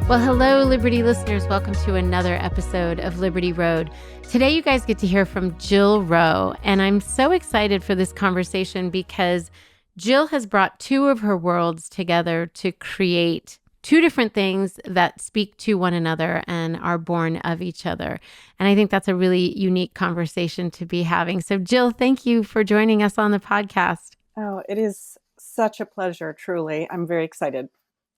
Well, hello, Liberty listeners. Welcome to another episode of Liberty Road. Today, you guys get to hear from Jill Rowe, and I'm so excited for this conversation because Jill has brought two of her worlds together to create two different things that speak to one another and are born of each other. And I think that's a really unique conversation to be having. So, Jill, thank you for joining us on the podcast. Oh, it is such a pleasure, truly. I'm very excited.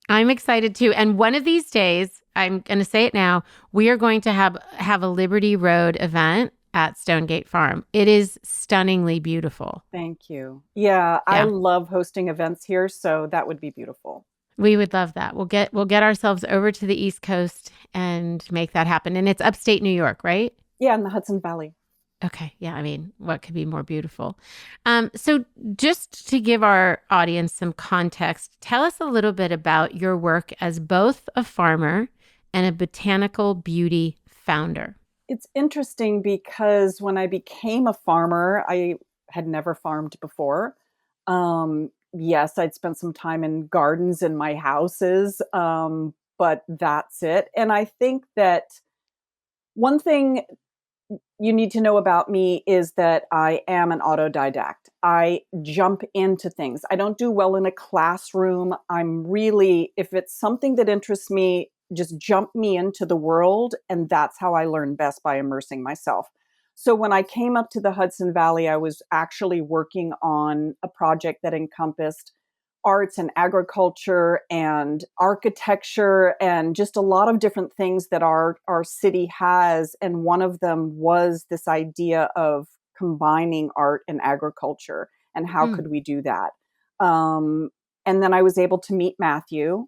I'm excited too. And one of these days, I'm going to say it now, we are going to have a Liberty Road event at Stonegate Farm. It is stunningly beautiful. Thank you. Yeah, I love hosting events here, so that would be beautiful. We would love that. We'll get ourselves over to the East Coast and make that happen. And it's upstate New York, right? Yeah, in the Hudson Valley. Okay. Yeah. I mean, what could be more beautiful? So just to give our audience some context, tell us a little bit about your work as both a farmer and a botanical beauty founder. It's interesting because when I became a farmer, I had never farmed before. Yes, I'd spent some time in gardens in my houses, but that's it. And I think that one thing you need to know about me is that I am an autodidact. I jump into things. I don't do well in a classroom. If it's something that interests me, just jump me into the world. And that's how I learn best, by immersing myself. So when I came up to the Hudson Valley, I was actually working on a project that encompassed arts and agriculture and architecture and just a lot of different things that our city has. And one of them was this idea of combining art and agriculture and how could we do that. And then I was able to meet Matthew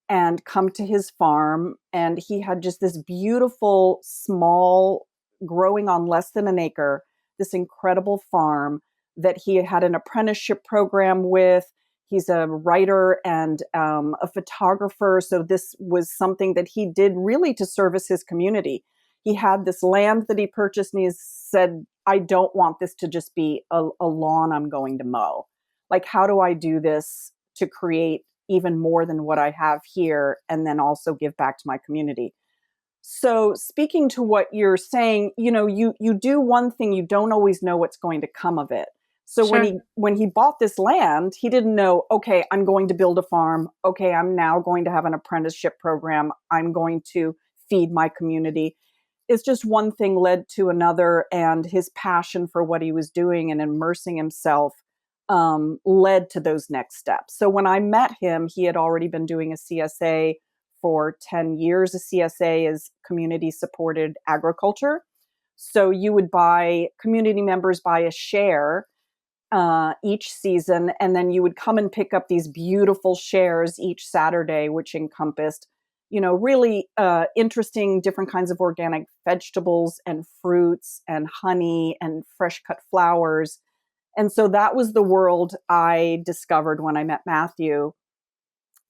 and come to his farm, and he had just this beautiful, small, growing on less than an acre, this incredible farm that he had an apprenticeship program with. He's a writer and a photographer. So this was something that he did really to service his community. He had this land that he purchased, and he said, I don't want this to just be a lawn I'm going to mow. Like, how do I do this to create even more than what I have here and then also give back to my community? So speaking to what you're saying, you do one thing, you don't always know what's going to come of it. So Sure. when he bought this land, he didn't know, okay, I'm going to build a farm. Okay, I'm now going to have an apprenticeship program. I'm going to feed my community. It's just one thing led to another, and his passion for what he was doing and immersing himself led to those next steps. So when I met him, he had already been doing a CSA for 10 years. A CSA is community supported agriculture. So community members buy a share each season, and then you would come and pick up these beautiful shares each Saturday, which encompassed, really interesting different kinds of organic vegetables and fruits and honey and fresh cut flowers. And so that was the world I discovered when I met Matthew.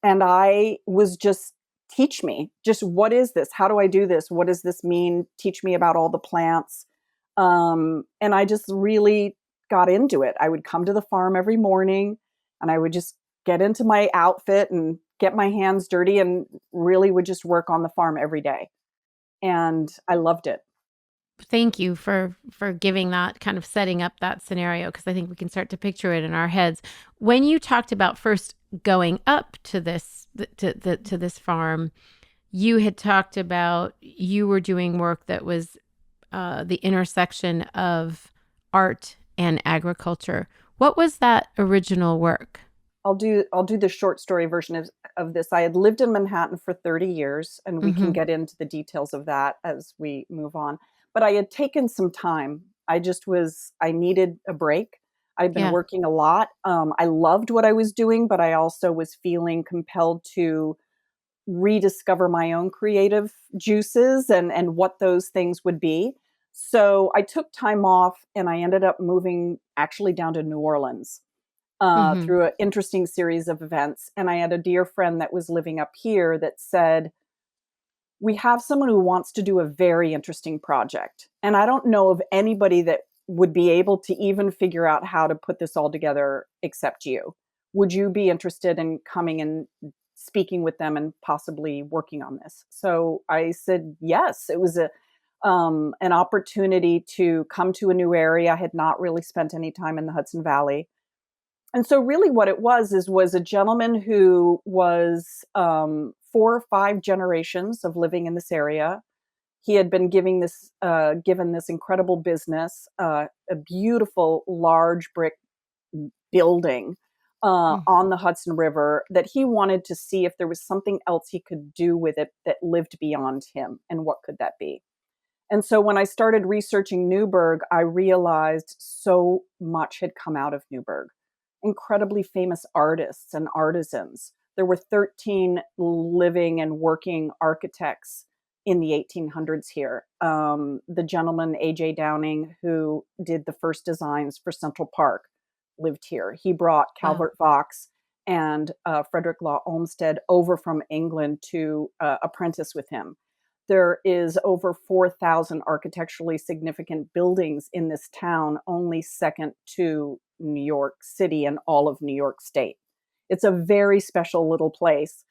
And I was just, teach me, just what is this? How do I do this? What does this mean? Teach me about all the plants. And I just really got into it. I would come to the farm every morning, and I would just get into my outfit and get my hands dirty and really would just work on the farm every day. And I loved it. Thank you for giving that, kind of setting up that scenario, because I think we can start to picture it in our heads. When you talked about first going up to this to this farm, you had talked about you were doing work that was the intersection of art and agriculture. What was that original work? I'll do the short story version of this. I had lived in Manhattan for 30 years, and we can get into the details of that as we move on. But I had taken some time. I needed a break. I'd been working a lot. I loved what I was doing, but I also was feeling compelled to rediscover my own creative juices and what those things would be. So I took time off, and I ended up moving actually down to New Orleans through an interesting series of events. And I had a dear friend that was living up here that said, we have someone who wants to do a very interesting project. And I don't know of anybody that would be able to even figure out how to put this all together except you. Would you be interested in coming and speaking with them and possibly working on this. So I said yes. It was an opportunity to come to a new area. I had not really spent any time in the Hudson Valley. And so really what it was a gentleman who was 4 or 5 generations of living in this area. He had been given this incredible business, a beautiful large brick building on the Hudson River, that he wanted to see if there was something else he could do with it that lived beyond him, and what could that be. And so when I started researching Newburgh, I realized so much had come out of Newburgh. Incredibly famous artists and artisans. There were 13 living and working architects in the 1800s here. The gentleman, A.J. Downing, who did the first designs for Central Park, lived here. He brought Wow. Calvert Vaux and Frederick Law Olmsted over from England to apprentice with him. There is over 4,000 architecturally significant buildings in this town, only second to New York City and all of New York State. It's a very special little place.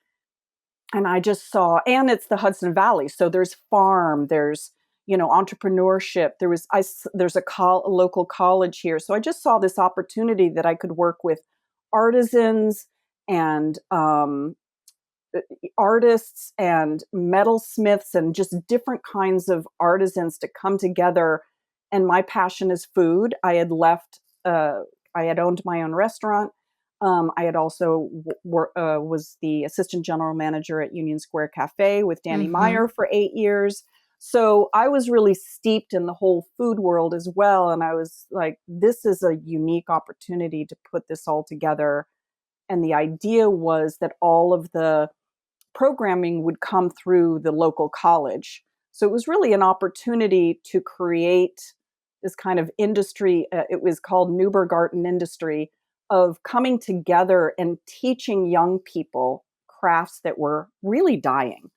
And I just saw, and it's the Hudson Valley. So there's farm, there's, entrepreneurship. There's a local college here. So I just saw this opportunity that I could work with artisans and artists and metalsmiths and just different kinds of artisans to come together. And my passion is food. I had owned my own restaurant. I had also was the assistant general manager at Union Square Cafe with Danny Mm-hmm. Meyer for 8 years. So I was really steeped in the whole food world as well. And I was like, this is a unique opportunity to put this all together. And the idea was that all of the programming would come through the local college. So it was really an opportunity to create this kind of industry. It was called Newburgh Art and Industry, of coming together and teaching young people crafts that were really dying.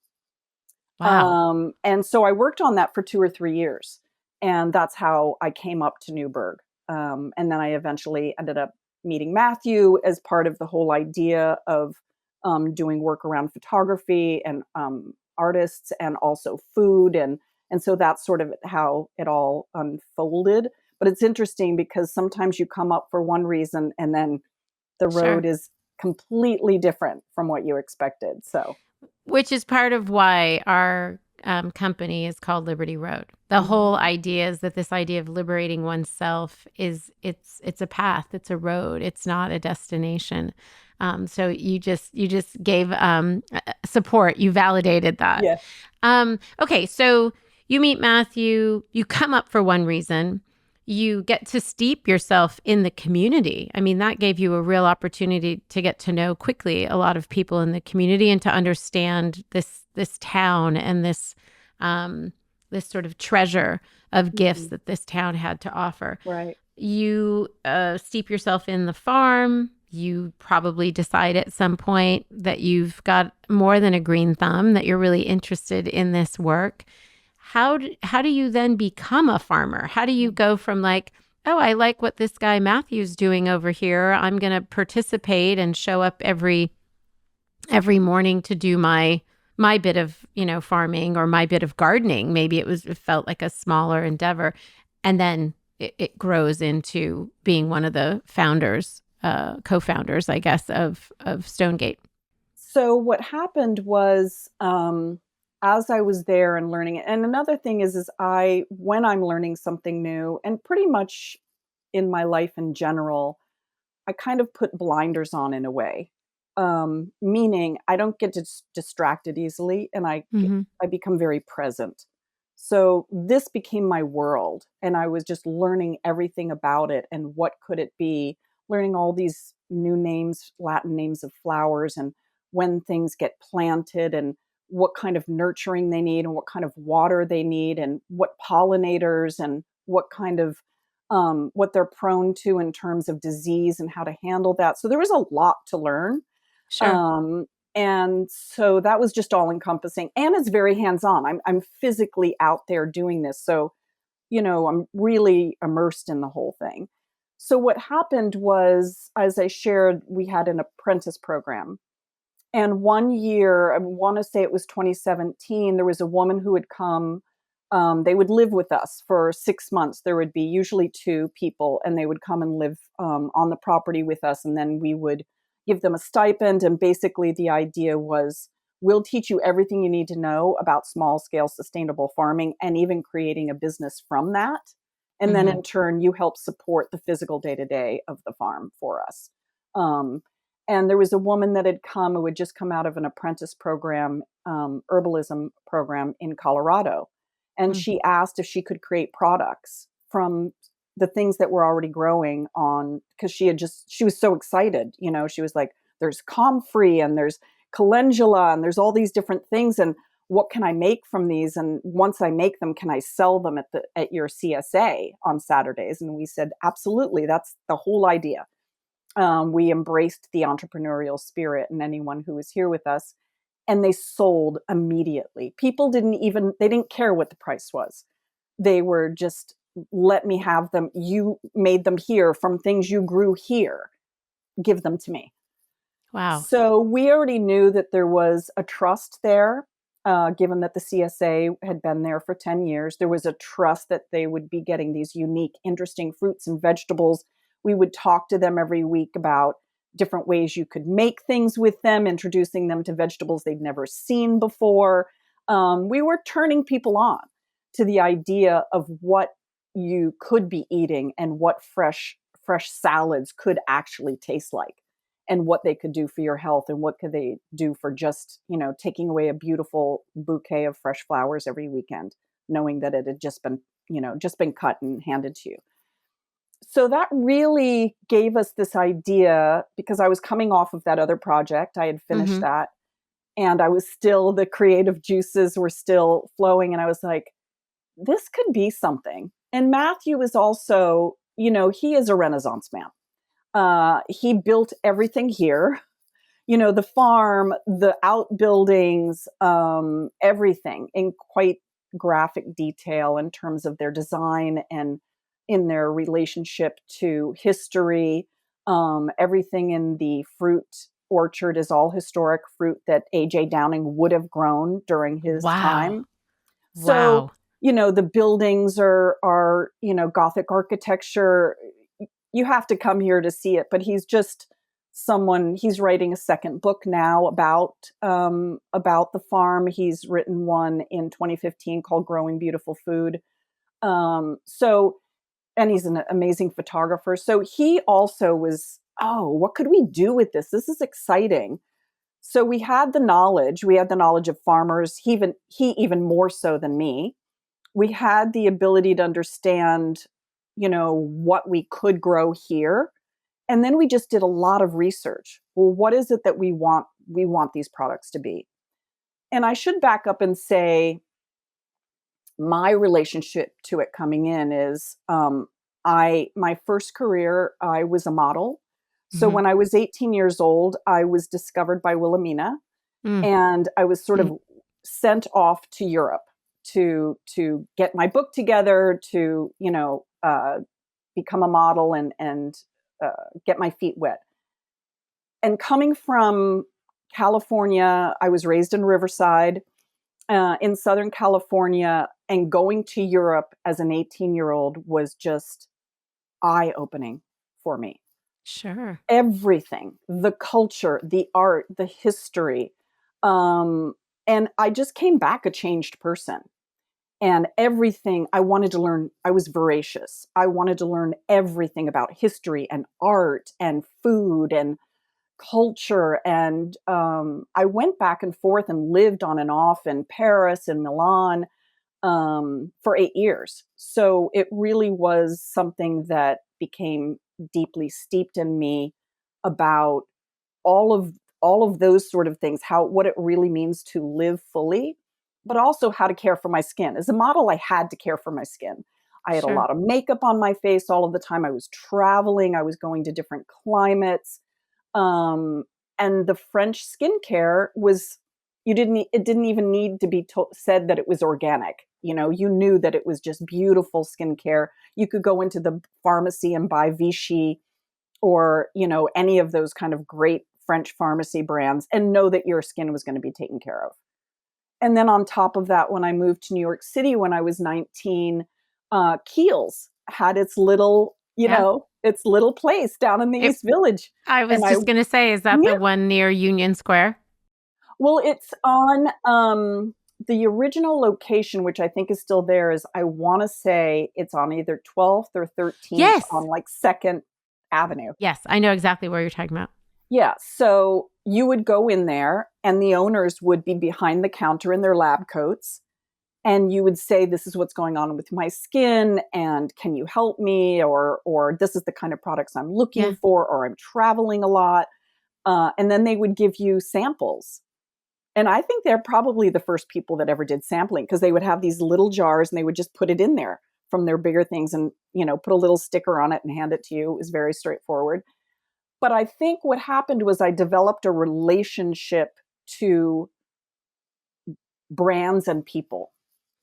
Wow. And so I worked on that for 2 or 3 years. And that's how I came up to Newburgh. And then I eventually ended up meeting Matthew as part of the whole idea of doing work around photography and artists and also food. And so that's sort of how it all unfolded. But it's interesting because sometimes you come up for one reason and then the road Sure. is completely different from what you expected. So, Which is part of why our company is called Liberty Road. The mhm. whole idea is that this idea of liberating oneself it's a path, it's a road, it's not a destination. So you just gave support, you validated that. Yeah. Okay, so you meet Matthew, you come up for one reason. You get to steep yourself in the community. I mean, that gave you a real opportunity to get to know quickly a lot of people in the community and to understand this town and this sort of treasure of gifts Mhm. that this town had to offer. Right. You steep yourself in the farm. You probably decide at some point that you've got more than a green thumb, that you're really interested in this work. How do you then become a farmer? How do you go from like, oh, I like what this guy Matthew's doing over here. I'm going to participate and show up every morning to do my bit of, farming or my bit of gardening. Maybe it felt like a smaller endeavor. And then it grows into being one of the founders, co-founders, I guess, of Stonegate. So what happened was, as I was there and learning it, and another thing is when I'm learning something new, and pretty much in my life in general, I kind of put blinders on in a way. Meaning I don't get distracted easily, and Mm-hmm. I become very present. So this became my world, and I was just learning everything about it and what could it be, learning all these new names, Latin names of flowers, and when things get planted, and what kind of nurturing they need, and what kind of water they need, and what pollinators, and what kind of what they're prone to in terms of disease and how to handle that. So there was a lot to learn. Sure. Um, and so that was just all encompassing, and it's very hands-on. I'm physically out there doing this. So, I'm really immersed in the whole thing. So what happened was, as I shared, we had an apprentice program. And one year, I want to say it was 2017, there was a woman who would come. They would live with us for 6 months. There would be usually two people, and they would come and live on the property with us. And then we would give them a stipend. And basically, the idea was we'll teach you everything you need to know about small scale sustainable farming and even creating a business from that. And then Mm-hmm. in turn, you help support the physical day to day of the farm for us. Um, and there was a woman that had come who had just come out of an apprentice program, herbalism program in Colorado. And Mm. she asked if she could create products from the things that were already growing on, because she was so excited. She was like, there's comfrey and there's calendula and there's all these different things. And what can I make from these? And once I make them, can I sell them at your CSA on Saturdays? And we said, absolutely. That's the whole idea. We embraced the entrepreneurial spirit in anyone who was here with us, and they sold immediately. People they didn't care what the price was. They were just, let me have them. You made them here from things you grew here. Give them to me. Wow. So we already knew that there was a trust there, given that the CSA had been there for 10 years. There was a trust that they would be getting these unique, interesting fruits and vegetables. We would talk to them every week about different ways you could make things with them, introducing them to vegetables they'd never seen before. We were turning people on to the idea of what you could be eating and what fresh salads could actually taste like, and what they could do for your health, and what could they do for just, taking away a beautiful bouquet of fresh flowers every weekend, knowing that it had just been cut and handed to you. So that really gave us this idea, because I was coming off of that other project. I had finished Mm-hmm. that, and the creative juices were still flowing. And I was like, this could be something. And Matthew is also, he is a Renaissance man. He built everything here, the farm, the outbuildings, everything in quite graphic detail in terms of their design and in their relationship to history. Everything in the fruit orchard is all historic fruit that A.J. Downing would have grown during his Wow. time. So, Wow. the buildings are, Gothic architecture. You have to come here to see it, but he's writing a second book now about the farm. He's written one in 2015 called Growing Beautiful Food. And he's an amazing photographer. So he also was, what could we do with this? This is exciting. So we had the knowledge. We had the knowledge of farmers. He even more so than me. We had the ability to understand, what we could grow here. And then we just did a lot of research. Well, what is it that we want these products to be? And I should back up and say my relationship to it coming in is, my first career, I was a model. So Mm-hmm. when I was 18 years old, I was discovered by Wilhelmina, Mm. and I was sort of sent off to Europe to get my book together, to become a model and get my feet wet. And coming from California, I was raised in Riverside, in Southern California, and going to Europe as an 18-year-old was just eye-opening for me. Sure. Everything, the culture, the art, the history. And I just came back a changed person. And everything I wanted to learn, I was voracious. I wanted to learn everything about history and art and food and culture. And I went back and forth and lived on and off in Paris and Milan, for 8 years. So it really was something that became deeply steeped in me about all of those sort of things, what it really means to live fully, but also how to care for my skin. As a model, I had to care for my skin. I had a Sure. lot of makeup on my face all of the time. I was traveling, I was going to different climates. Um, and the French skincare was, it didn't even need to be said that it was organic. You knew that it was just beautiful skincare. You could go into the pharmacy and buy Vichy or, any of those kind of great French pharmacy brands and know that your skin was going to be taken care of. And then on top of that, when I moved to New York City when I was 19, Kiehl's had its little, its little place down in the East Village. I was And just going to say, is that the one near Union Square? Well, it's on the original location, which I think is still there, is I want to say it's on either 12th or 13th on like 2nd Avenue. Yes, I know exactly where you're talking about. Yeah. So you would go in there and the owners would be behind the counter in their lab coats. And you would say, this is what's going on with my skin. And can you help me? Or this is the kind of products I'm looking for, or I'm traveling a lot. And then they would give you samples. And I think they're probably the first people that ever did sampling, because they would have these little jars and they would just put it in there from their bigger things and, put a little sticker on it and hand it to you. It was very straightforward. But I think what happened was I developed a relationship to brands and people.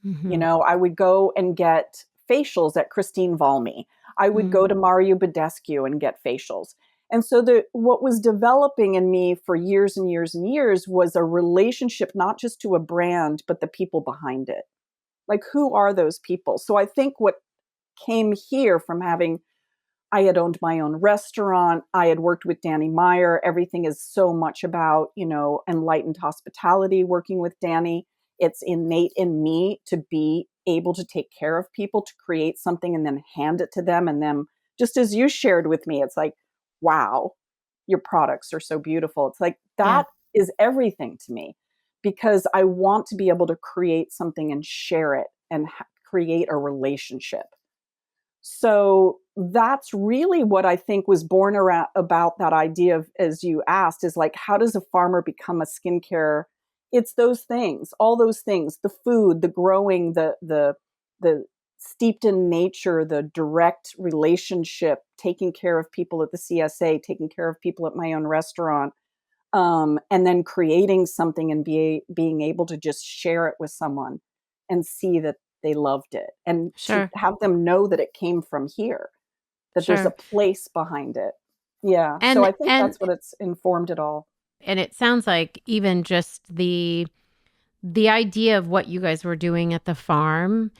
Mm-hmm. I would go and get facials at Christine Valmy. I would go to Mario Badescu and get facials. And so what was developing in me for years and years and years was a relationship, not just to a brand, but the people behind it. Like, who are those people? So I think what came here from I had owned my own restaurant. I had worked with Danny Meyer. Everything is so much about, enlightened hospitality, working with Danny. It's innate in me to be able to take care of people, to create something and then hand it to them. And then, just as you shared with me, it's like, wow, your products are so beautiful. It's like, that is everything to me, because I want to be able to create something and share it and create a relationship. So that's really what I think was born around about that idea of, as you asked, is like, how does a farmer become a skincare? It's those things, all those things, the food, the growing, the steeped in nature, the direct relationship, taking care of people at the CSA, taking care of people at my own restaurant, and then creating something and being able to just share it with someone and see that they loved it, and to have them know that it came from here, that there's a place behind it. Yeah. So I think that's what it's informed it all. And it sounds like even just the idea of what you guys were doing at the farm,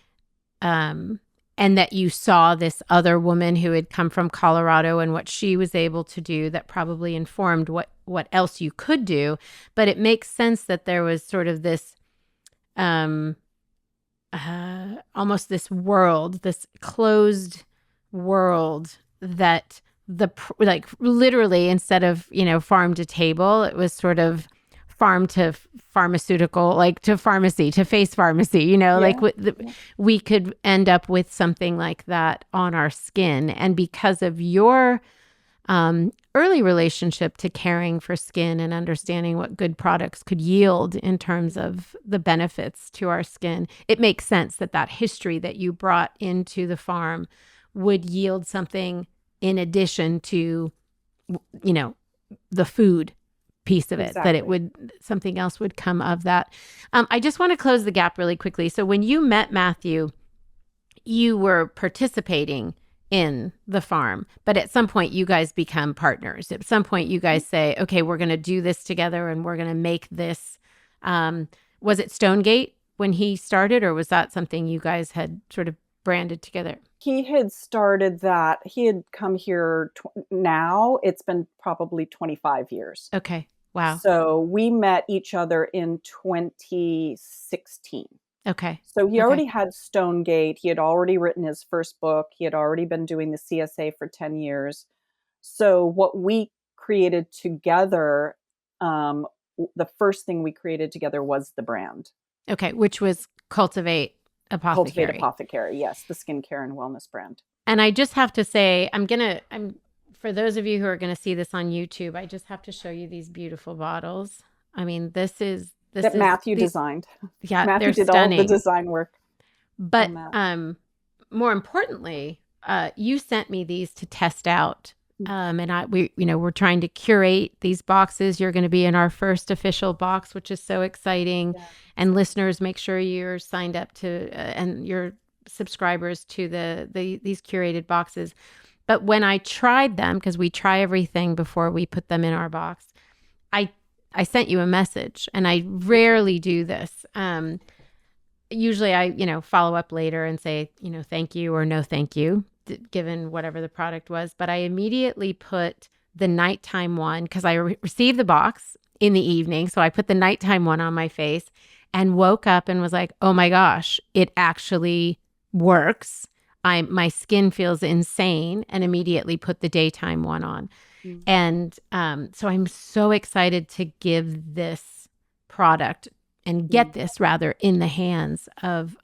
and that you saw this other woman who had come from Colorado and what she was able to do, that probably informed what else you could do. But it makes sense that there was sort of this almost this world, this closed world, that like literally, instead of, farm to table, it was sort of farm to pharmaceutical, like to pharmacy, to face pharmacy, we could end up with something like that on our skin. And because of your early relationship to caring for skin and understanding what good products could yield in terms of the benefits to our skin, it makes sense that history that you brought into the farm would yield something in addition to, the food piece of it, that something else would come of that. I just want to close the gap really quickly. So when you met Matthew, you were participating in the farm, but at some point you guys become partners. At some point you guys say, okay, we're going to do this together and we're going to make this. Was it Stonegate when he started, or was that something you guys had sort of branded together? He had started that. He had come here now. It's been probably 25 years. Okay. Wow. So we met each other in 2016. Okay. So he already had Stonegate. He had already written his first book. He had already been doing the CSA for 10 years. So what we created together, the first thing we created together was the brand. Okay. Which was Cultivate Apothecary. Cultivate Apothecary. Yes. The skincare and wellness brand. And I just have to say, for those of you who are going to see this on YouTube, I just have to show you these beautiful bottles. I mean, this is Matthew designed. Yeah, Matthew did stunning. all the design work. But more importantly, you sent me these to test out, and we're trying to curate these boxes. You're going to be in our first official box, which is so exciting. Yeah. And listeners, make sure you're signed up to and you're subscribers to these curated boxes. But when I tried them, because we try everything before we put them in our box, I I sent you a message, and I rarely do this. Usually I, follow up later and say, thank you or no thank you, given whatever the product was. But I immediately put the nighttime one because I received the box in the evening. So I put the nighttime one on my face and woke up and was like, oh my gosh, it actually works. My skin feels insane, and immediately put the daytime one on. Mm. And so I'm so excited to give this product and get Mm. this rather in the hands of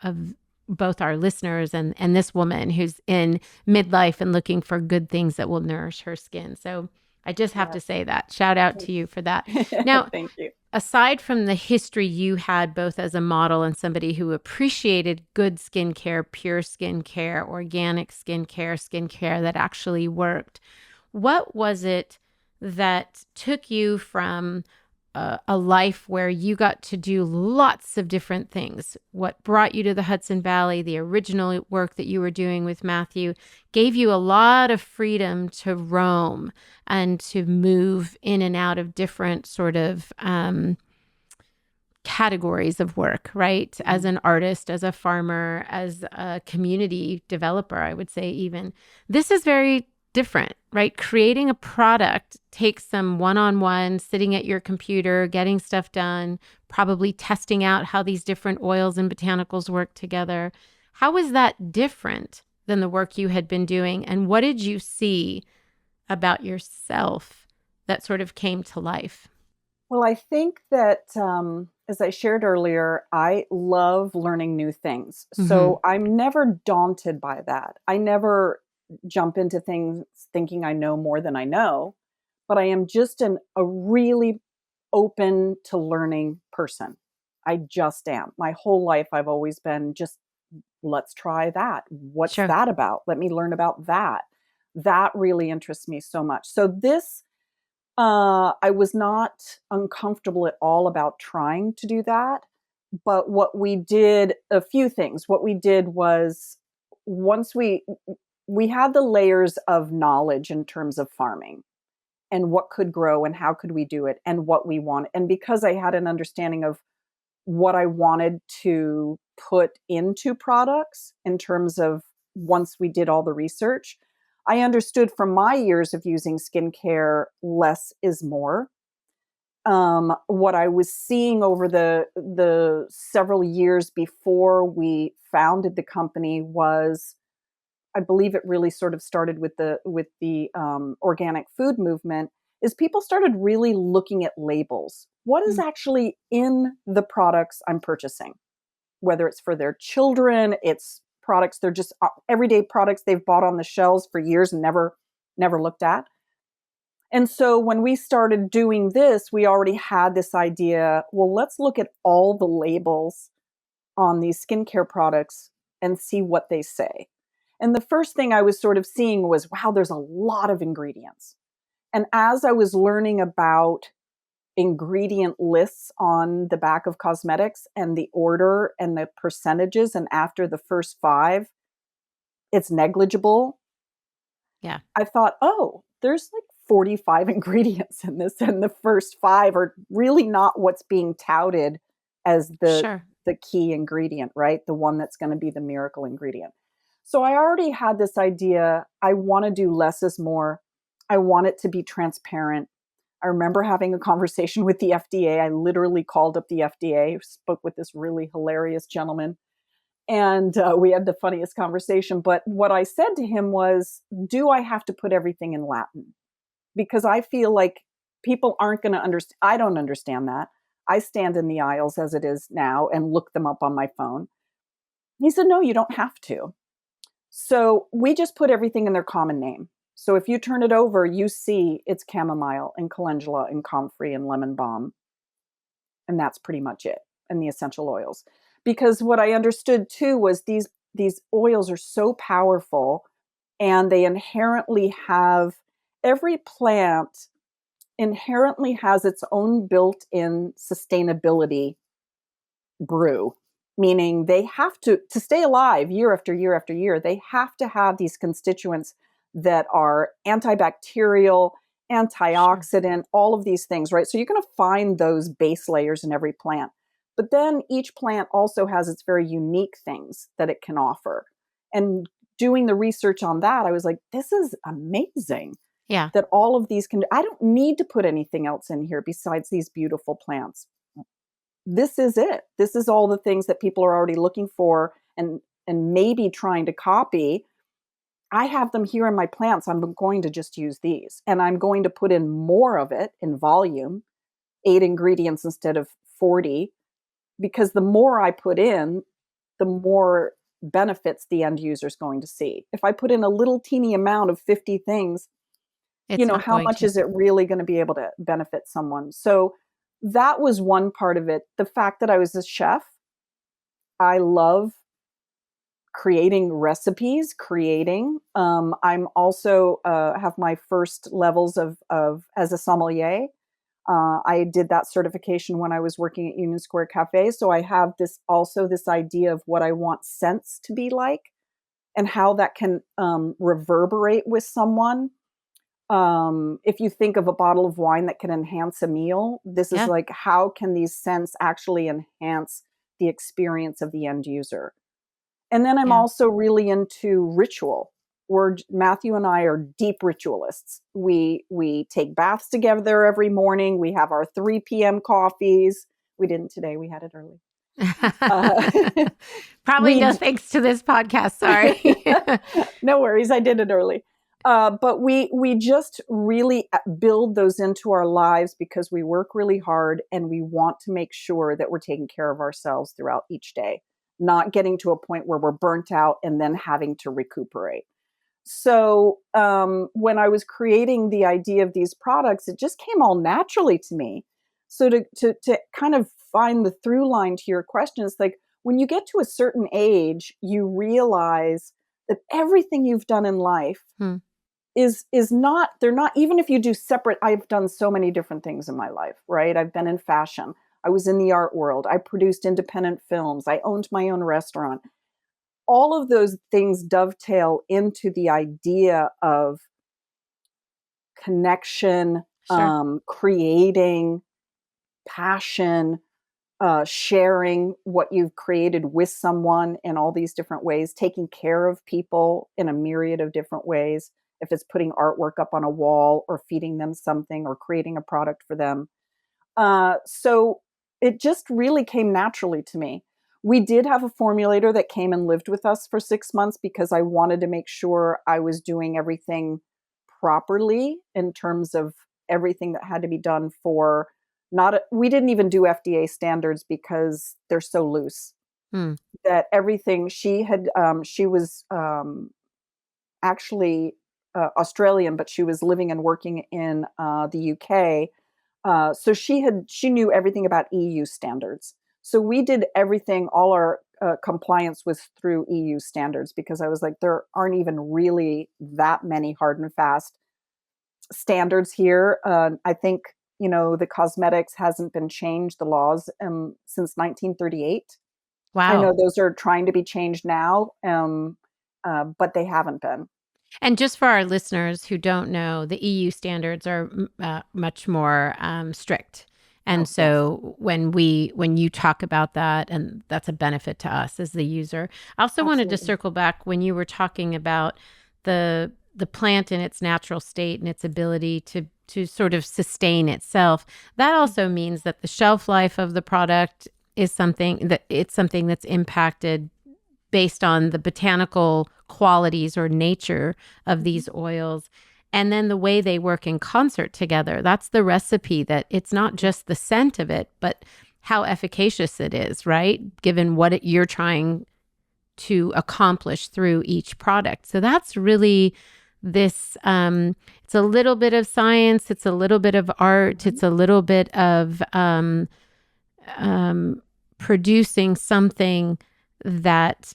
both our listeners and this woman who's in midlife and looking for good things that will nourish her skin. So I just have Yeah. to say that. Shout out to you for that. Now, Thank you. aside from the history you had both as a model and somebody who appreciated good skincare, pure skincare, organic skincare that actually worked, what was it that took you from a life where you got to do lots of different things? What brought you to the Hudson Valley, the original work that you were doing with Matthew, gave you a lot of freedom to roam and to move in and out of different sort of categories of work, right? As an artist, as a farmer, as a community developer, I would say even. This is very different, right? Creating a product takes some one-on-one, sitting at your computer, getting stuff done, probably testing out how these different oils and botanicals work together. How is that different than the work you had been doing? And what did you see about yourself that sort of came to life? Well, I think that, as I shared earlier, I love learning new things. Mm-hmm. So I'm never daunted by that. I never jump into things thinking I know more than I know, but I am just a really open to learning person. I just am. My whole life, I've always been just, let's try that. What's Sure. that about? Let me learn about that. That really interests me so much. So this I was not uncomfortable at all about trying to do that. But what we did, a few things. What we did was once we had the layers of knowledge in terms of farming and what could grow and how could we do it and what we want. And because I had an understanding of what I wanted to put into products in terms of once we did all the research, I understood from my years of using skincare, less is more. What I was seeing over the several years before we founded the company was, I believe it really sort of started with the organic food movement, is people started really looking at labels. What is Mm. actually in the products I'm purchasing? Whether it's for their children, it's products they're just everyday products they've bought on the shelves for years and never looked at. And so when we started doing this, we already had this idea, well, let's look at all the labels on these skincare products and see what they say. And the first thing I was sort of seeing was, wow, there's a lot of ingredients. And as I was learning about ingredient lists on the back of cosmetics and the order and the percentages, and after the first five, it's negligible, Yeah. I thought, oh, there's like 45 ingredients in this, and the first five are really not what's being touted as Sure. the key ingredient, right? The one that's going to be the miracle ingredient. So I already had this idea. I want to do less is more. I want it to be transparent. I remember having a conversation with the FDA. I literally called up the FDA, spoke with this really hilarious gentleman, and we had the funniest conversation. But what I said to him was, do I have to put everything in Latin? Because I feel like people aren't going to understand. I don't understand that. I stand in the aisles as it is now and look them up on my phone. He said, no, you don't have to. So we just put everything in their common name. So if you turn it over, you see it's chamomile and calendula and comfrey and lemon balm. And that's pretty much it. And the essential oils. Because what I understood too was these oils are so powerful, and they inherently have, every plant inherently has its own built-in sustainability brew, meaning they have to stay alive year after year after year, they have to have these constituents that are antibacterial Sure. antioxidant, all of these things, right? So you're going to find those base layers in every plant. But then each plant also has its very unique things that it can offer. And doing the research on that, I was like, this is amazing Yeah. that all of these can, I don't need to put anything else in here besides these beautiful plants. This is it. This is all the things that people are already looking for and maybe trying to copy. I have them here in my plants. I'm going to just use these. And I'm going to put in more of it in volume, 8 ingredients instead of 40, because the more I put in, the more benefits the end user is going to see. If I put in a little teeny amount of 50 things, It's not how going much to. is it really going to be able to benefit someone? So that was one part of it. The fact that I was a chef, I love creating recipes, creating. I'm also have my first levels of as a sommelier. I did that certification when I was working at Union Square Cafe. So I have this idea of what I want scents to be like and how that can reverberate with someone. If you think of a bottle of wine that can enhance a meal, this is Yeah. like, how can these scents actually enhance the experience of the end user? And then I'm Yeah. also really into ritual. Matthew and I are deep ritualists. We take baths together every morning. We have our 3 p.m. coffees. We didn't today. We had it early. Probably We no thanks to this podcast. Sorry. no worries. I did it early. But we just really build those into our lives because we work really hard and we want to make sure that we're taking care of ourselves throughout each day, not getting to a point where we're burnt out and then having to recuperate. So when I was creating the idea of these products, it just came all naturally to me. So to kind of find the through line to your question, is like, when you get to a certain age, you realize that everything you've done in life Hmm. is not, they're not, even if you do separate. I've done so many different things in my life, right? I've been in fashion. I was in the art world. I produced independent films. I owned my own restaurant. All of those things dovetail into the idea of connection, Sure. creating, passion, sharing what you've created with someone in all these different ways, taking care of people in a myriad of different ways. If it's putting artwork up on a wall or feeding them something or creating a product for them. So it just really came naturally to me. We did have a formulator that came and lived with us for 6 months because I wanted to make sure I was doing everything properly in terms of everything that had to be done for not, we didn't even do FDA standards because they're so loose Hmm. that everything she was actually Australian, but she was living and working in the UK. So she knew everything about EU standards. So we did everything. All our compliance was through EU standards because I was like, there aren't even really that many hard and fast standards here. I think the cosmetics hasn't been changed, the laws, since 1938. I Wow. know those are trying to be changed now, but they haven't been. And just for our listeners who don't know, the EU standards are much more strict. And Oh yes, so when you talk about that, and that's a benefit to us as the user. I also wanted to absolutely. circle back when you were talking about the plant in its natural state and its ability to sort of sustain itself. That also means that the shelf life of the product is something that's impacted based on the botanical qualities or nature of Mhm. these oils. And then the way they work in concert together. That's the recipe, that it's not Yeah. just the scent of it, but how efficacious it is, right? Given what you're trying to accomplish through each product. So that's really this, it's a little bit of science, it's a little bit of art, Mhm. it's a little bit of um, producing something that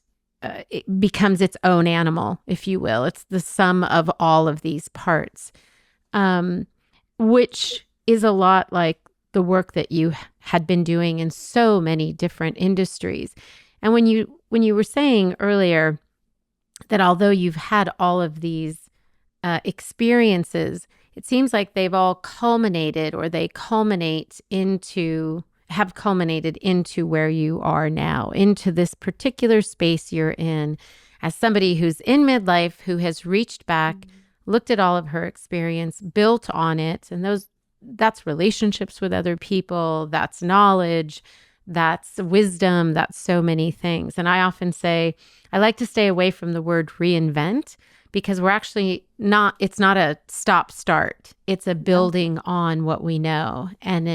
it becomes its own animal, if you will. It's the sum of all of these parts, um, which is a lot like the work that you had been doing in so many different industries. And when you were saying earlier that although you've had all of these experiences, it seems like they've all culminated, or they have culminated into where you are now, into this particular space you're in, as somebody who's in midlife, who has reached back, looked at all of her experience, built on it. And that's relationships with other people, that's knowledge, that's wisdom, that's so many things. And I often say, I like to stay away from the word reinvent, because we're actually it's not a stop start. It's a building on what we know. And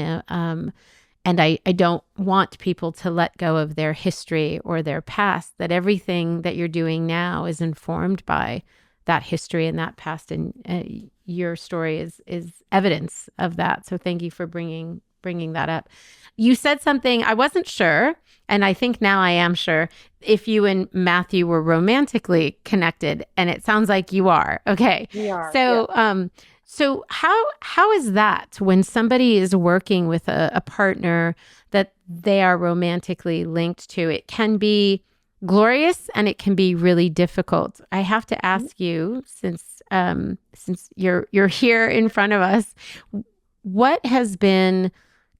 I don't want people to let go of their history or their past, that everything that you're doing now is informed by that history and that past. And your story is evidence of that. So thank you for bringing that up. You said something I wasn't sure, and I think now I am sure, if you and Matthew were romantically connected, and it sounds like you are. Okay. We are. So, yeah. So how is that when somebody is working with a partner that they are romantically linked to? It can be glorious and it can be really difficult. I have to ask you, since you're here in front of us, what has been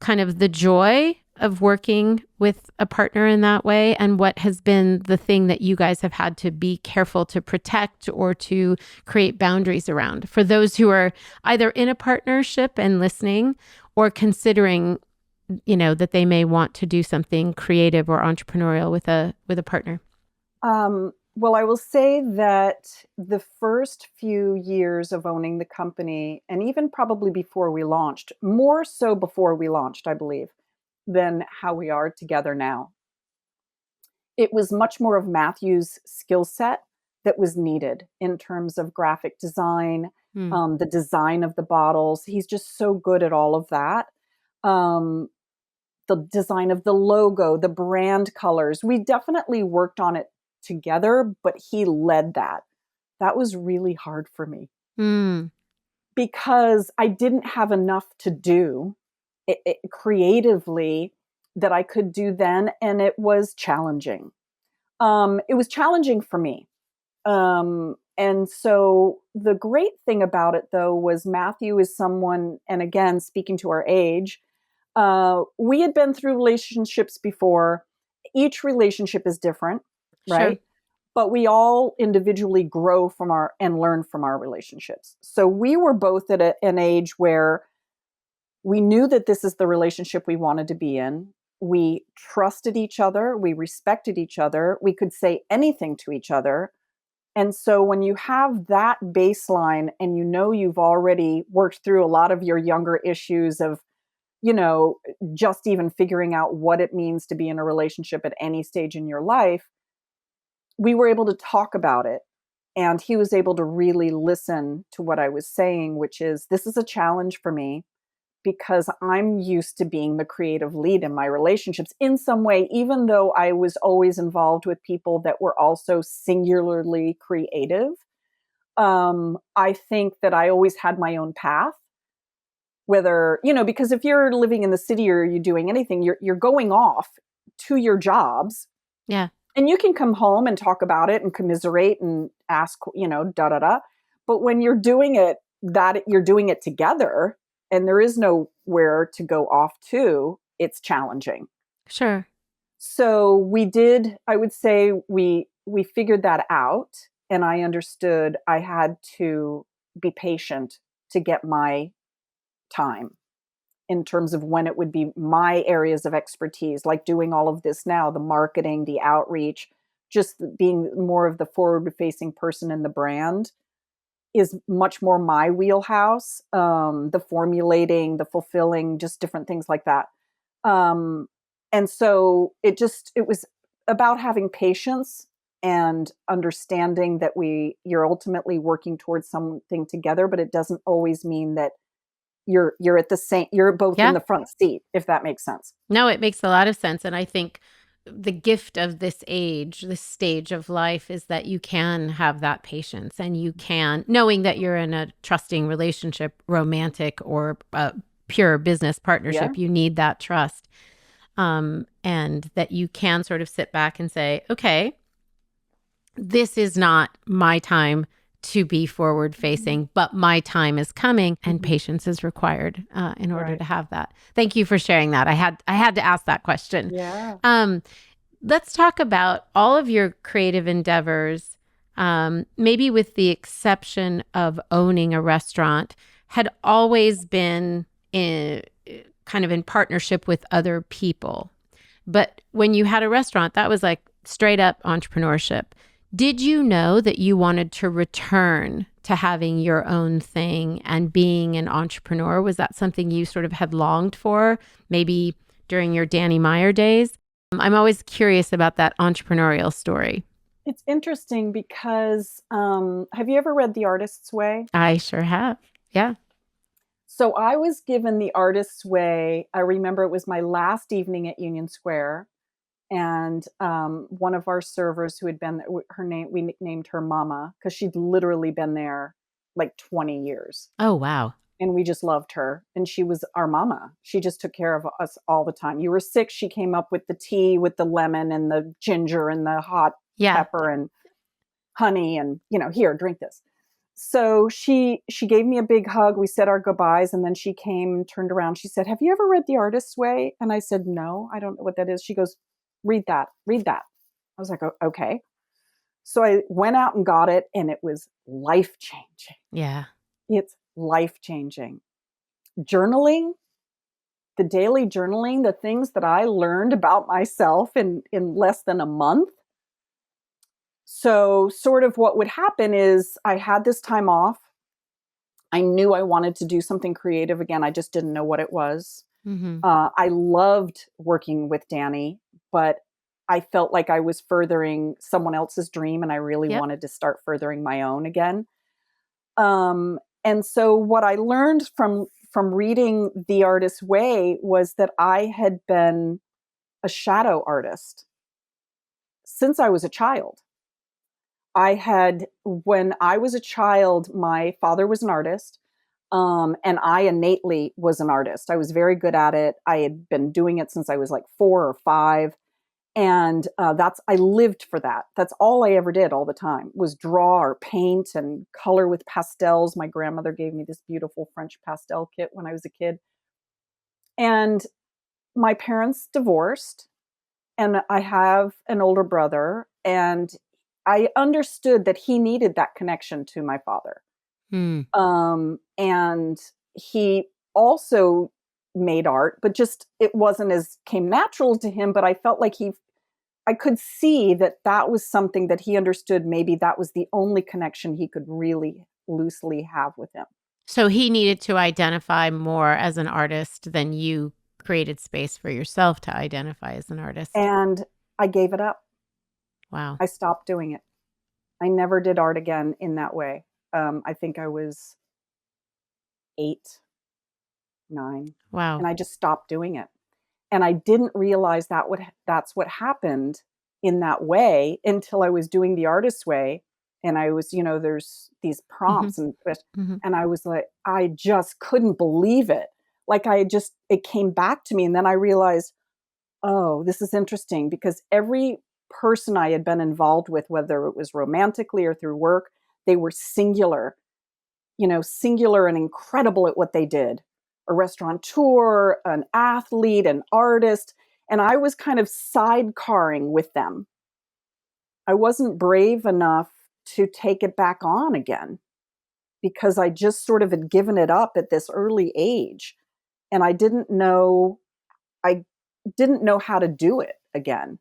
kind of the joy of working with a partner in that way, and what has been the thing that you guys have had to be careful to protect or to create boundaries around, for those who are either in a partnership and listening, or considering, that they may want to do something creative or entrepreneurial with a partner? Well, I will say that the first few years of owning the company, and even probably before we launched, more so before we launched, I believe, than how we are together now, it was much more of Matthew's skill set that was needed in terms of graphic design, the design of the bottles. He's just so good at all of that. The design of the logo, the brand colors. We definitely worked on it together, but he led that. That was really hard for me because I didn't have enough to do creatively that I could do then, and it was challenging. It was challenging for me. And so the great thing about it, though, was Matthew is someone, and again, speaking to our age, we had been through relationships before. Each relationship is different, right? Sure. But we all individually grow and learn from our relationships. So we were both at an age where we knew that this is the relationship we wanted to be in. We trusted each other. We respected each other. We could say anything to each other. And so when you have that baseline and you've already worked through a lot of your younger issues of, just even figuring out what it means to be in a relationship at any stage in your life, we were able to talk about it. And he was able to really listen to what I was saying, which is, this is a challenge for me, because I'm used to being the creative lead in my relationships in some way, even though I was always involved with people that were also singularly creative. I think that I always had my own path, whether, because if you're living in the city or you're doing anything, you're going off to your jobs. Yeah. And you can come home and talk about it and commiserate and ask, da, da, da. But when you're doing it, you're doing it together, and there is nowhere to go off to, it's challenging. Sure. So I would say we figured that out, and I understood I had to be patient to get my time in terms of when it would be my areas of expertise, like doing all of this now, the marketing, the outreach, just being more of the forward-facing person in the brand is much more my wheelhouse. The formulating, the fulfilling, just different things like that. And so it was about having patience and understanding that you're ultimately working towards something together, but it doesn't always mean that you're both in the front seat, if that makes sense. No, it makes a lot of sense. And I think the gift of this stage of life, is that you can have that patience, and you can, knowing that you're in a trusting relationship, romantic or pure business partnership, you need that trust. And that you can sort of sit back and say, okay, this is not my time to be forward facing, but my time is coming and patience is required in order Right. to have that. Thank you for sharing that. I had to ask that question. Yeah. Let's talk about all of your creative endeavors, maybe with the exception of owning a restaurant, had always been kind of in partnership with other people. But when you had a restaurant, that was like straight up entrepreneurship. Did you know that you wanted to return to having your own thing and being an entrepreneur? Was that something you sort of had longed for, maybe during your Danny Meyer days? I'm always curious about that entrepreneurial story. It's interesting because have you ever read The Artist's Way? I sure have. Yeah. So I was given The Artist's Way. I remember it was my last evening at Union Square. And one of our servers who had been there, her name, we nicknamed her Mama because she'd literally been there like 20 years. Oh, wow. And we just loved her. And she was our mama. She just took care of us all the time. You were sick, she came up with the tea with the lemon and the ginger and the hot pepper and honey and, here, drink this. So she gave me a big hug. We said our goodbyes. And then she came and turned around. She said, "Have you ever read The Artist's Way?" And I said, "No, I don't know what that is." She goes, read that. I was like, "Oh, okay." So I went out and got it, and it was life-changing. Yeah. It's life-changing. Journaling, the daily journaling, the things that I learned about myself in less than a month. So sort of what would happen is I had this time off. I knew I wanted to do something creative again. I just didn't know what it was. Mm-hmm. I loved working with Danny, but I felt like I was furthering someone else's dream, and I really wanted to start furthering my own again. And so what I learned from reading The Artist's Way was that I had been a shadow artist since I was a child. When I was a child, my father was an artist. And I innately was an artist. I was very good at it. I had been doing it since I was like 4 or 5. And I lived for that. That's all I ever did all the time was draw or paint and color with pastels. My grandmother gave me this beautiful French pastel kit when I was a kid. And my parents divorced, and I have an older brother, and I understood that he needed that connection to my father. And he also made art, but just it wasn't as came natural to him. But I felt like I could see that was something that he understood. Maybe that was the only connection he could really loosely have with him. So he needed to identify more as an artist than you created space for yourself to identify as an artist. And I gave it up. Wow. I stopped doing it. I never did art again in that way. I think I was 8, 9. Wow. And I just stopped doing it. And I didn't realize that's what happened in that way until I was doing The Artist's Way. And I was, there's these prompts and I was like, I just couldn't believe it. Like it came back to me. And then I realized, oh, this is interesting because every person I had been involved with, whether it was romantically or through work, they were singular and incredible at what they did. A restaurateur, an athlete, an artist. And I was kind of sidecarring with them. I wasn't brave enough to take it back on again because I just sort of had given it up at this early age. And I didn't know how to do it again.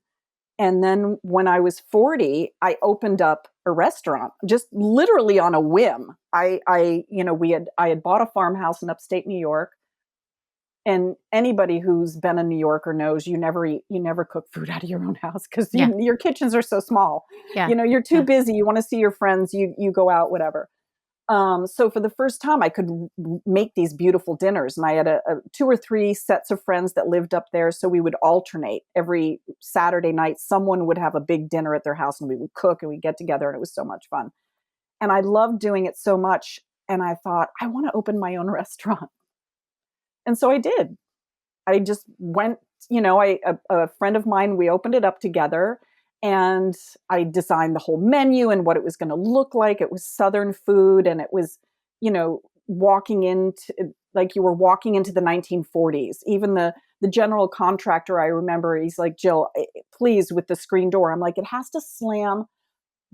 And then when I was 40, I opened up a restaurant just literally on a whim. I had bought a farmhouse in upstate New York. And anybody who's been a New Yorker knows you never cook food out of your own house because your kitchens are so small. Yeah. You're too busy. You want to see your friends. You go out, whatever. So for the first time, I could make these beautiful dinners, and I had 2 or 3 sets of friends that lived up there. So we would alternate every Saturday night. Someone would have a big dinner at their house, and we would cook and we'd get together, and it was so much fun. And I loved doing it so much. And I thought, I want to open my own restaurant. And so I did. I just went, a friend of mine, we opened it up together. And I designed the whole menu and what it was going to look like. It was Southern food, and it was, walking into, like you were walking into the 1940s. Even the general contractor, I remember, he's like, Jill, please, with the screen door. I'm like, it has to slam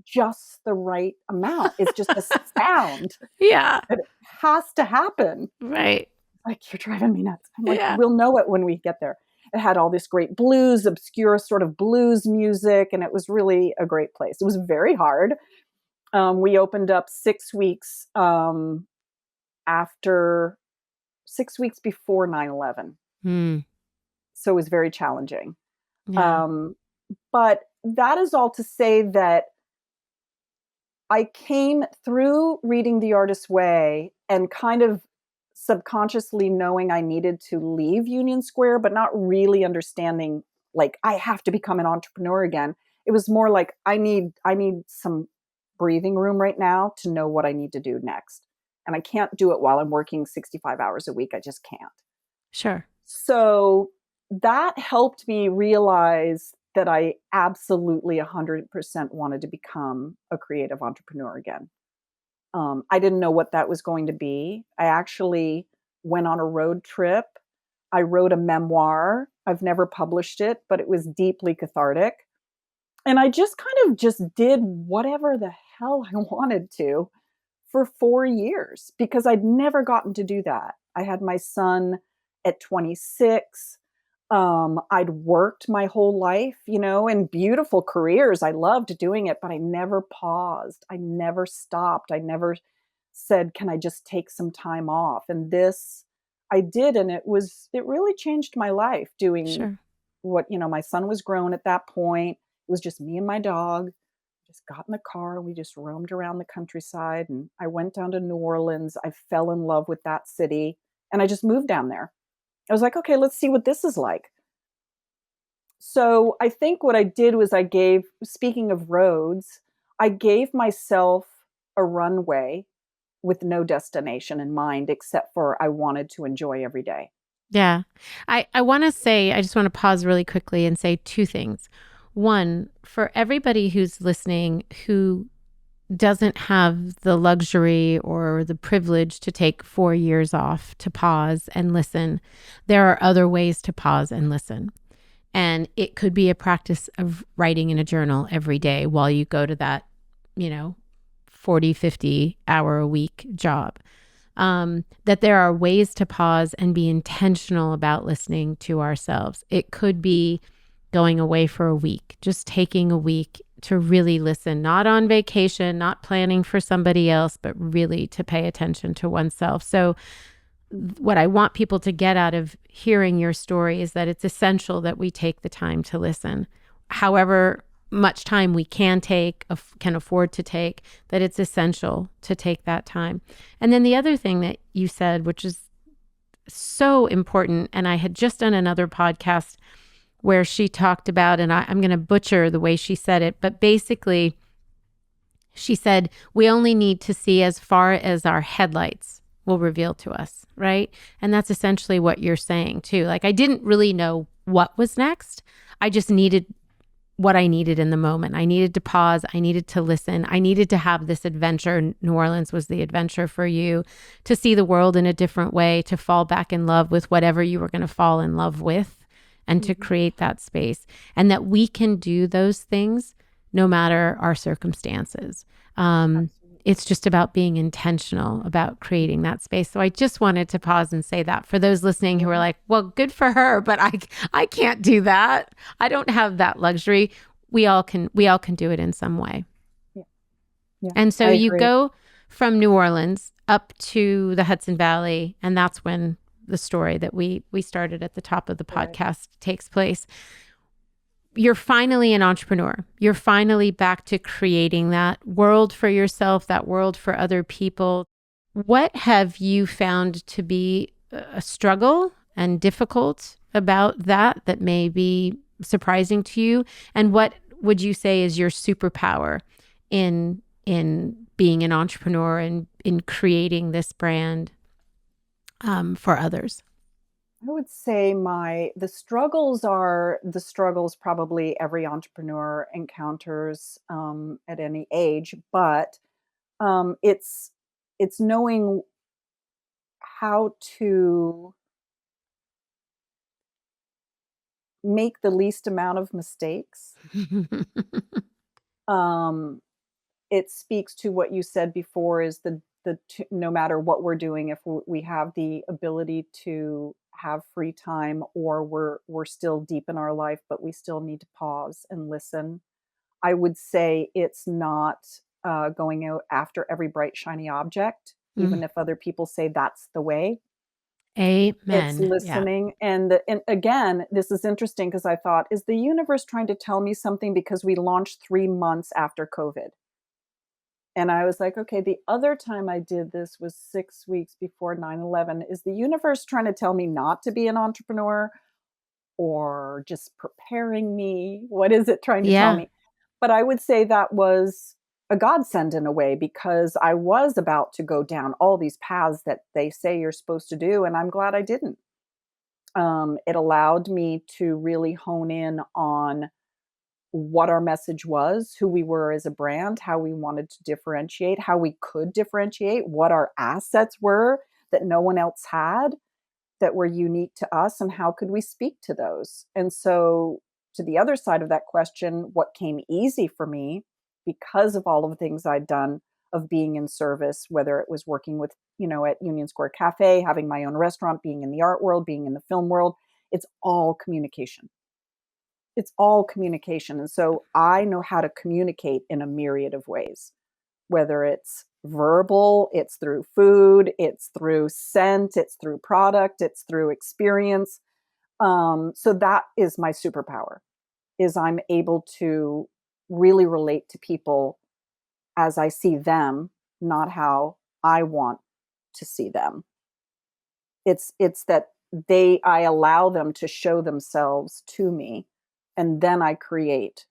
just the right amount. It's just a sound. Yeah. It has to happen. Right. Like, you're driving me nuts. I'm like, Yeah. we'll know it when we get there. It had all this great blues, obscure sort of blues music, and it was really a great place. It was very hard. We opened up 6 weeks after 6 weeks before 9/11. So it was very challenging. Yeah. But that is all to say that I came through reading The Artist's Way and kind of subconsciously knowing I needed to leave Union Square, but not really understanding, like, I have to become an entrepreneur again. It was more like, I need some breathing room right now to know what I need to do next. And I can't do it while I'm working 65 hours a week. I just can't. Sure. So that helped me realize that I absolutely 100% wanted to become a creative entrepreneur again. I didn't know what that was going to be. I actually went on a road trip. I wrote a memoir. I've never published it, but it was deeply cathartic. And I just kind of just did whatever the hell I wanted to for 4 years because I'd never gotten to do that. I had my son at 26. I'd worked my whole life, in beautiful careers. I loved doing it, but I never paused. I never stopped. I never said, can I just take some time off? And this I did. And it really changed my life doing Sure. what, my son was grown at that point. It was just me and my dog. Just got in the car and we just roamed around the countryside. And I went down to New Orleans. I fell in love with that city and I just moved down there. I was like, okay, let's see what this is like. So I think what I did was speaking of roads, I gave myself a runway with no destination in mind, except for I wanted to enjoy every day. Yeah. I want to say, I just want to pause really quickly and say two things. One, for everybody who's listening who doesn't have the luxury or the privilege to take 4 years off to pause and listen, there are other ways to pause and listen. And it could be a practice of writing in a journal every day while you go to that, 40, 50 hour a week job. That there are ways to pause and be intentional about listening to ourselves. It could be going away for a week, just taking a week to really listen, not on vacation, not planning for somebody else, but really to pay attention to oneself. So what I want people to get out of hearing your story is that it's essential that we take the time to listen. However much time we can afford to take, that it's essential to take that time. And then the other thing that you said, which is so important, and I had just done another podcast where she talked about, and I'm going to butcher the way she said it, but basically she said, we only need to see as far as our headlights will reveal to us, right? And that's essentially what you're saying too. Like, I didn't really know what was next. I just needed what I needed in the moment. I needed to pause. I needed to listen. I needed to have this adventure. New Orleans was the adventure for you, to see the world in a different way, to fall back in love with whatever you were going to fall in love with, and to create that space. And that we can do those things no matter our circumstances. It's just about being intentional about creating that space. So I just wanted to pause and say that for those listening who are like, well, good for her, but I can't do that. I don't have that luxury. We all can do it in some way. Yeah, and so I you agree. go from New Orleans up to the Hudson Valley, and that's when the story that we started at the top of the podcast takes place. You're finally an entrepreneur. You're finally back to creating that world for yourself, that world for other people. What have you found to be a struggle and difficult about that may be surprising to you? And what would you say is your superpower in being an entrepreneur and in creating this brand for others? I would say the struggles probably every entrepreneur encounters at any age, but it's knowing how to make the least amount of mistakes. Um, it speaks to what you said before is no matter what we're doing, if we have the ability to have free time or we're still deep in our life, but we still need to pause and listen. I would say it's not going out after every bright, shiny object, Mm. even if other people say that's the way. It's Amen. Yeah. listening. And again, this is interesting because I thought, is the universe trying to tell me something because we launched 3 months after COVID? And I was like, okay, the other time I did this was 6 weeks before 9/11. Is the universe trying to tell me not to be an entrepreneur or just preparing me? What is it trying to tell Yeah. me? But I would say that was a godsend in a way because I was about to go down all these paths that they say you're supposed to do. And I'm glad I didn't. It allowed me to really hone in on what our message was, who we were as a brand, how we wanted to differentiate, how we could differentiate, what our assets were that no one else had that were unique to us, and how could we speak to those. And so, to the other side of that question, what came easy for me because of all of the things I'd done of being in service, whether it was working with, at Union Square Cafe, having my own restaurant, being in the art world, being in the film world, it's all communication. It's all communication. And so I know how to communicate in a myriad of ways, whether it's verbal, it's through food, it's through scent, it's through product, it's through experience. So that is my superpower, is I'm able to really relate to people as I see them, not how I want to see them. It's that I allow them to show themselves to me, and then I create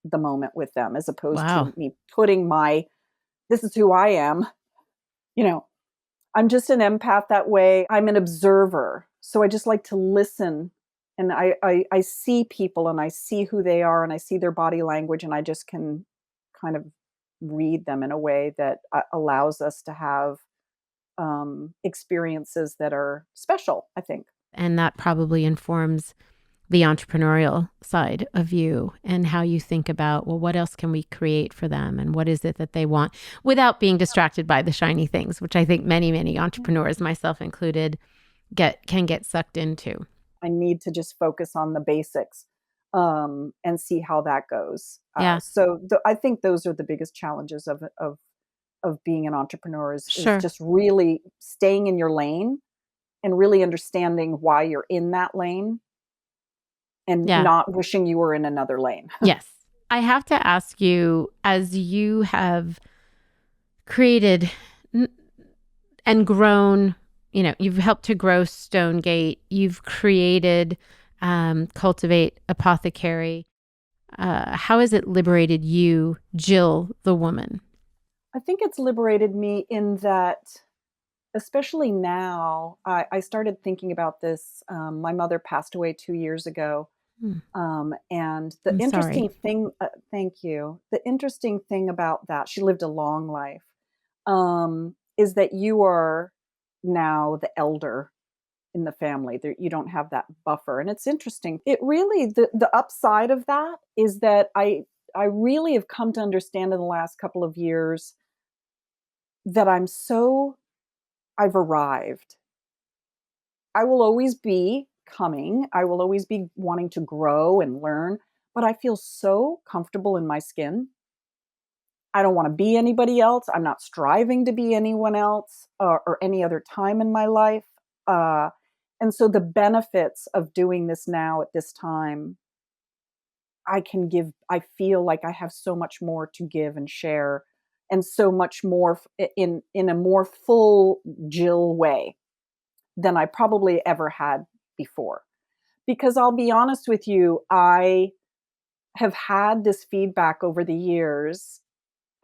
the moment with them as opposed Wow. to me putting this is who I am. You know, I'm just an empath that way. I'm an observer. So I just like to listen, and I see people and I see who they are and I see their body language, and I just can kind of read them in a way that allows us to have experiences that are special, I think. And that probably informs the entrepreneurial side of you and how you think about, well, what else can we create for them and what is it that they want without being distracted by the shiny things, which I think many entrepreneurs, myself included, can get sucked into. I need to just focus on the basics and see how that goes. Yeah, I think those are the biggest challenges of being an entrepreneur is sure. just really staying in your lane and really understanding why you're in that lane and Yeah. not wishing you were in another lane. Yes. I have to ask you, as you have created and grown, you've helped to grow Stonegate, you've created Cultivate Apothecary. How has it liberated you, Jill, the woman? I think it's liberated me in that, especially now, I started thinking about this. My mother passed away 2 years ago. Hmm. And the I'm interesting sorry. thing, thank you. The interesting thing about that, she lived a long life, is that you are now the elder in the family. There, you don't have that buffer, and it's interesting. It really the upside of that is that I really have come to understand in the last couple of years that I've arrived. I will always be coming. I will always be wanting to grow and learn, but I feel so comfortable in my skin. I don't want to be anybody else. I'm not striving to be anyone else or any other time in my life. Uh, and so the benefits of doing this now at this time, I feel like I have so much more to give and share and so much more in a more full Jill way than I probably ever had before. Because I'll be honest with you, I have had this feedback over the years.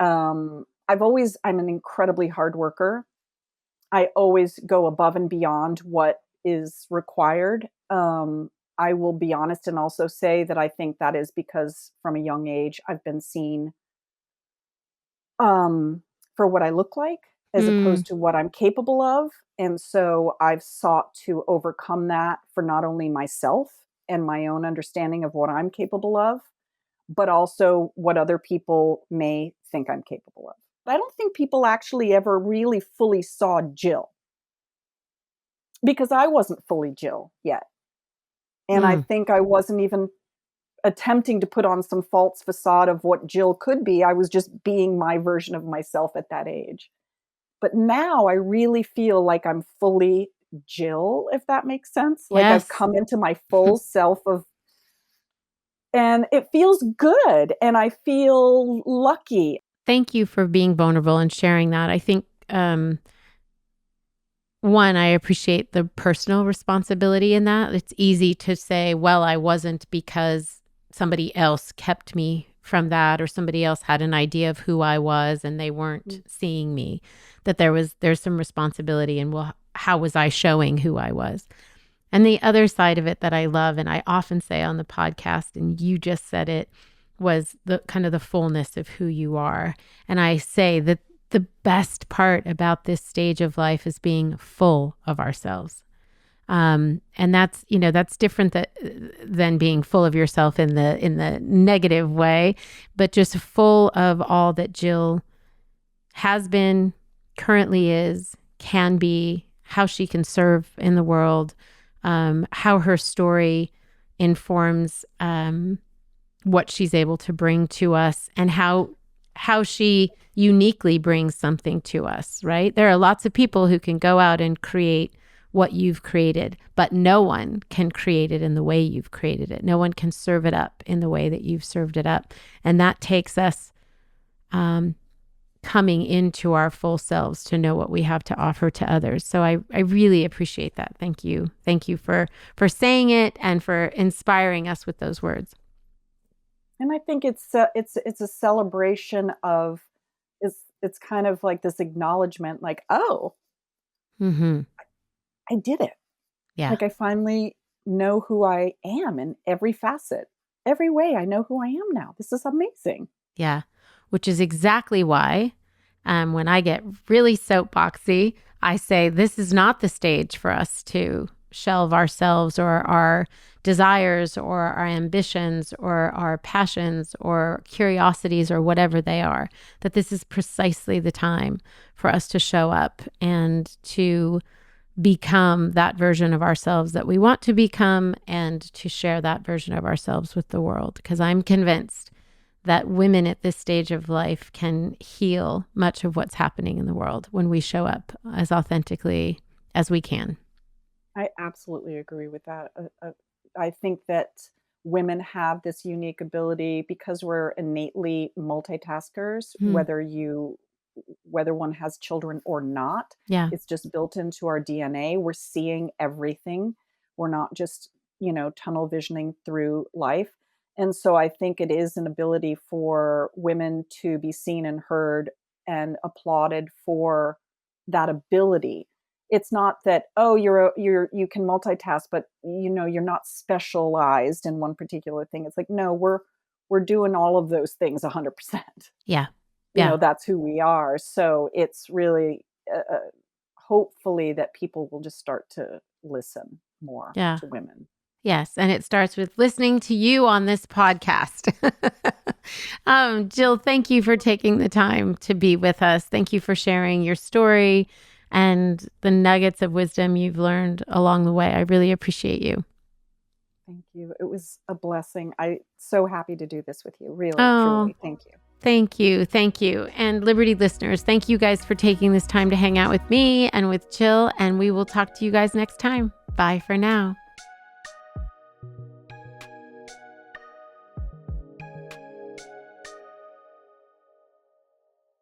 I'm an incredibly hard worker. I always go above and beyond what is required. I will be honest and also say that I think that is because from a young age, I've been seen um, for what I look like as Mm, opposed to what I'm capable of. And so I've sought to overcome that for not only myself and my own understanding of what I'm capable of, but also what other people may think I'm capable of. I don't think people actually ever really fully saw Jill because I wasn't fully Jill yet. And I mm. think I wasn't even attempting to put on some false facade of what Jill could be. I was just being my version of myself at that age. But now I really feel like I'm fully Jill, if that makes sense. Like I've Yes. come into my full self of, and it feels good and I feel lucky. Thank you for being vulnerable and sharing that. I think, one, I appreciate the personal responsibility in that. It's easy to say, well, I wasn't because somebody else kept me from that, or somebody else had an idea of who I was and they weren't seeing me, that there's some responsibility and, well, how was I showing who I was? And the other side of it that I love, and I often say on the podcast, and you just said it, was the kind of the fullness of who you are. And I say that the best part about this stage of life is being full of ourselves. And that's different than being full of yourself in the negative way, but just full of all that Jill has been, currently is, can be, how she can serve in the world, how her story informs what she's able to bring to us, and how she uniquely brings something to us, right? There are lots of people who can go out and create what you've created, but no one can create it in the way you've created it. No one can serve it up in the way that you've served it up. And that takes us coming into our full selves to know what we have to offer to others. So I really appreciate that. Thank you. Thank you for saying it and for inspiring us with those words. And I think it's a celebration of, it's kind of like this acknowledgement, like, oh, Mm-hmm. I did it. Yeah. Like I finally know who I am in every facet, every way. I know who I am now. This is amazing. Yeah. Which is exactly why when I get really soapboxy, I say this is not the stage for us to shelve ourselves or our desires or our ambitions or our passions or curiosities or whatever they are, that this is precisely the time for us to show up and to become that version of ourselves that we want to become, and to share that version of ourselves with the world. Because I'm convinced that women at this stage of life can heal much of what's happening in the world when we show up as authentically as we can. I absolutely agree with that. I think that women have this unique ability because we're innately multitaskers, Mm, whether one has children or not. yeah. It's just built into our DNA. We're seeing everything. We're not just, tunnel visioning through life. And so I think it is an ability for women to be seen and heard and applauded for that ability. It's not that, oh, you can multitask, but you're not specialized in one particular thing. It's like, no, we're doing all of those things 100%. Yeah. Yeah. That's who we are. So it's really hopefully that people will just start to listen more Yeah. to women. Yes. And it starts with listening to you on this podcast. Jill, thank you for taking the time to be with us. Thank you for sharing your story and the nuggets of wisdom you've learned along the way. I really appreciate you. Thank you. It was a blessing. I'm so happy to do this with you. Really, Oh, truly. Thank you. thank you. Thank you. And Liberty listeners, thank you guys for taking this time to hang out with me and with Jill. And we will talk to you guys next time. Bye for now.